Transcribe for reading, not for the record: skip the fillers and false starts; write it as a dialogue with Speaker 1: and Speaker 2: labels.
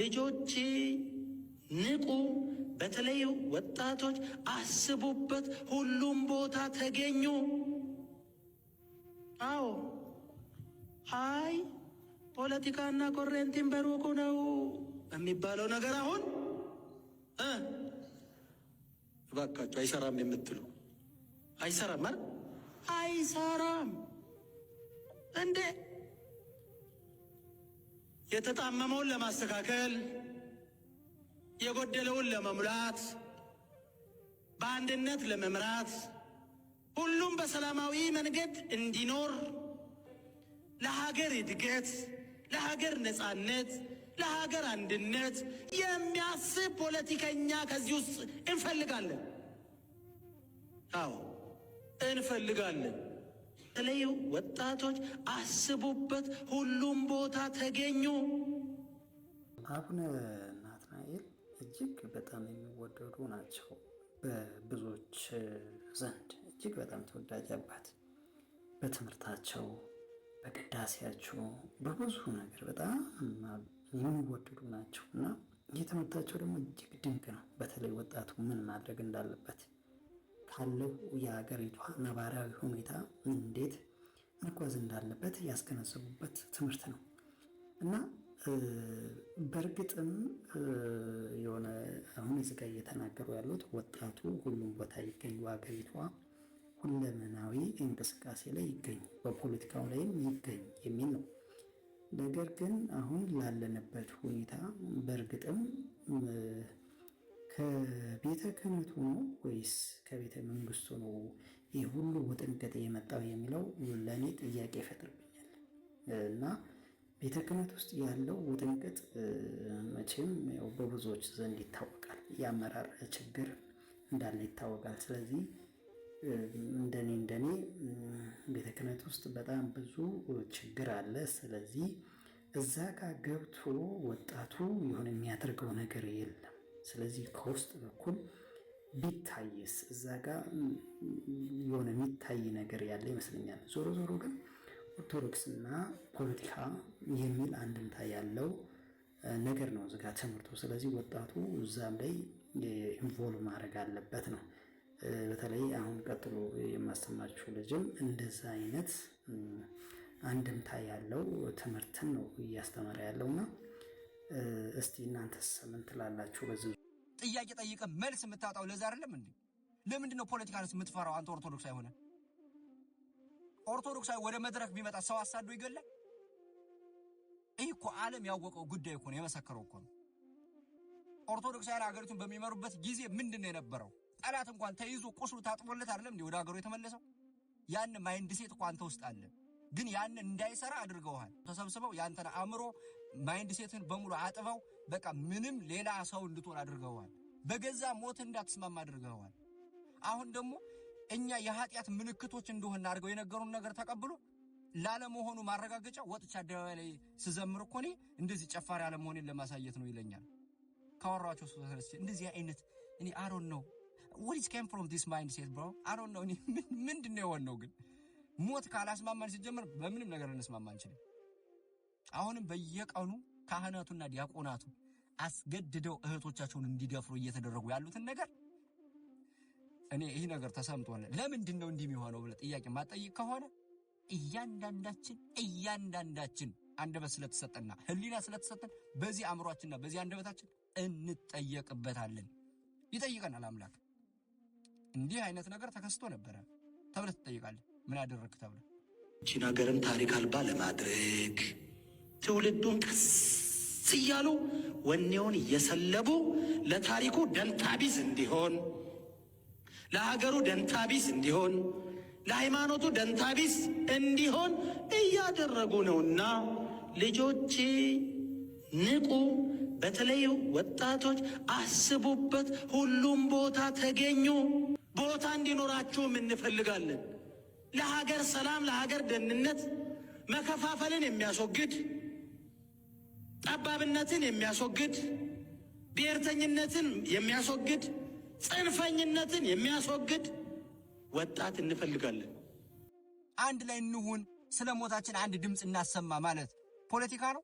Speaker 1: ልጆቼ ንቁ፣ በተለይ ወጣቶች አስቡበት፣ ሁሉም ቦታ ተገኙ። አዎ አይ ፖለቲካና ኮሬንቲን በሩቁ ነው የሚባለው ነገር አሁን እባካችሁ አይሰራም የምትሉ አይሰራም ማለት አይሰራም እንዴ? የተጣመመውን ለማስተካከል የጎደለውን ለመሙላት በአንድነት ለመምራት ሁሉም በሰላማዊ መንገድ እንዲኖር ለሀገር እድገት፣ ለሀገር ነጻነት፣ ለሀገር አንድነት የሚያስብ ፖለቲከኛ ከዚህ ውስጥ እንፈልጋለን። አዎ እንፈልጋለን። በተለይ ወጣቶች አስቡበት፣ ሁሉም ቦታ ተገኙ።
Speaker 2: አቡነ ናትናኤል እጅግ በጣም የሚወደዱ ናቸው። በብዙዎች ዘንድ እጅግ በጣም ተወዳጅ አባት፣ በትምህርታቸው፣ በቅዳሴያቸው፣ በብዙ ነገር በጣም የሚወደዱ ናቸው እና የትምህርታቸው ደግሞ እጅግ ድንቅ ነው። በተለይ ወጣቱ ምን ማድረግ እንዳለበት ካለው የሀገሪቷ ነባራዊ ሁኔታ እንዴት መጓዝ እንዳለበት ያስገነዘቡበት ትምህርት ነው እና በእርግጥም የሆነ አሁን እዚህ ጋር እየተናገሩ ያሉት ወጣቱ ሁሉም ቦታ ይገኝ፣ ሀገሪቷ ሁለመናዊ እንቅስቃሴ ላይ ይገኝ፣ በፖለቲካው ላይም ይገኝ የሚል ነው። ነገር ግን አሁን ላለንበት ሁኔታ በእርግጥም ከቤተ ክህነቱ ነው ወይስ ከቤተ መንግስቱ ነው ይህ ሁሉ ውጥንቅጥ የመጣው የሚለው ለእኔ ጥያቄ ይፈጥርብኛል እና ቤተ ክህነት ውስጥ ያለው ውጥንቅጥ መቼም ያው በብዙዎች ዘንድ ይታወቃል። የአመራር ችግር እንዳለ ይታወቃል። ስለዚህ እንደኔ ቤተ ክህነት ውስጥ በጣም ብዙ ችግር አለ። ስለዚህ እዛ ጋር ገብቶ ወጣቱ የሆነ የሚያደርገው ነገር የለም። ስለዚህ ከውስጥ በኩል ቢታይስ እዛ ጋር የሆነ የሚታይ ነገር ያለ ይመስለኛል። ዞሮ ዞሮ ግን ኦርቶዶክስና ፖለቲካ የሚል አንድምታ ያለው ነገር ነው እዚህ ጋር ትምህርቱ። ስለዚህ ወጣቱ እዛም ላይ ኢንቮልቭ ማድረግ አለበት ነው። በተለይ አሁን ቀጥሎ የማስተማራችሁ ልጅም እንደዛ አይነት አንድምታ ያለው ትምህርትን ነው እያስተማረ ያለውና እስቲ እናንተስ ምን ትላላችሁ? በዚህ
Speaker 3: ጥያቄ ጠይቀ መልስ የምታጣው ለዛ አይደለም እንዴ? ለምንድን ነው ፖለቲካንስ የምትፈራው አንተ? ኦርቶዶክሳዊ ሆነ ኦርቶዶክሳዊ ወደ መድረክ ቢመጣ ሰው አሳዶ ይገላል? ይህ እኮ ዓለም ያወቀው ጉዳይ እኮ ነው፣ የመሰከረው እኮ ነው። ኦርቶዶክሳውያን ሀገሪቱን በሚመሩበት ጊዜ ምንድን ነው የነበረው? ጠላት እንኳን ተይዞ ቁስሉ ታጥቦለት አይደለም እንዴ ወደ ሀገሩ የተመለሰው? ያን ማይንድ ሴት እኮ አንተ ውስጥ አለ፣ ግን ያን እንዳይሰራ አድርገውሃል። ተሰብስበው ያንተን አእምሮ ማይንድ ሴትን በሙሉ አጥበው በቃ ምንም ሌላ ሰው እንድትሆን አድርገውሃል። በገዛ ሞት እንዳትስማማ አድርገውሃል። አሁን ደግሞ እኛ የኃጢአት ምልክቶች እንደሆነ አድርገው የነገሩን ነገር ተቀብሎ ላለመሆኑ ማረጋገጫ ወጥቻ አደባባይ ላይ ስዘምር እኮ እኔ እንደዚህ ጨፋሪ አለመሆኔን ለማሳየት ነው ይለኛል። ካወራቸው ሰዎች እንደዚህ አይነት እኔ I don't know what is came from this mindset bro I don't know። እኔ ምንድነው የሆነው? ግን ሞት ካላስማማን ሲጀምር በምንም ነገር እንስማማ አንችልም። አሁንም በየቀኑ ካህናቱና ዲያቆናቱ አስገድደው እህቶቻቸውን እንዲደፍሩ እየተደረጉ ያሉትን ነገር እኔ ይሄ ነገር ተሰምቶኝ ለምንድን ነው እንዲህ የሚሆነው ብለ ጥያቄ ማጠይቅ ከሆነ እያንዳንዳችን አንደበት ስለተሰጠና ህሊና ስለተሰጠን በዚህ አእምሮአችንና በዚህ አንደበታችን እንጠየቅበታለን። ይጠይቀናል አምላክ። እንዲህ አይነት ነገር ተከስቶ ነበር ተብለ ትጠይቃለህ። ምን አደረክ ተብለ
Speaker 1: እቺን ሀገርን ታሪክ አልባ ለማድረግ ትውልዱን ቀስ እያሉ ወኔውን እየሰለቡ ለታሪኩ ደንታቢስ እንዲሆን፣ ለሀገሩ ደንታቢስ እንዲሆን፣ ለሃይማኖቱ ደንታቢስ እንዲሆን እያደረጉ ነውና ልጆቼ ንቁ፣ በተለይ ወጣቶች አስቡበት፣ ሁሉም ቦታ ተገኙ። ቦታ እንዲኖራችሁም እንፈልጋለን። ለሀገር ሰላም፣ ለሀገር ደህንነት መከፋፈልን የሚያስወግድ፣ ጠባብነትን የሚያስወግድ፣ ብሔርተኝነትን የሚያስወግድ፣ ጽንፈኝነትን የሚያስወግድ ወጣት እንፈልጋለን።
Speaker 3: አንድ ላይ እንሁን፣ ስለ ሞታችን አንድ ድምፅ እናሰማ ማለት ፖለቲካ ነው?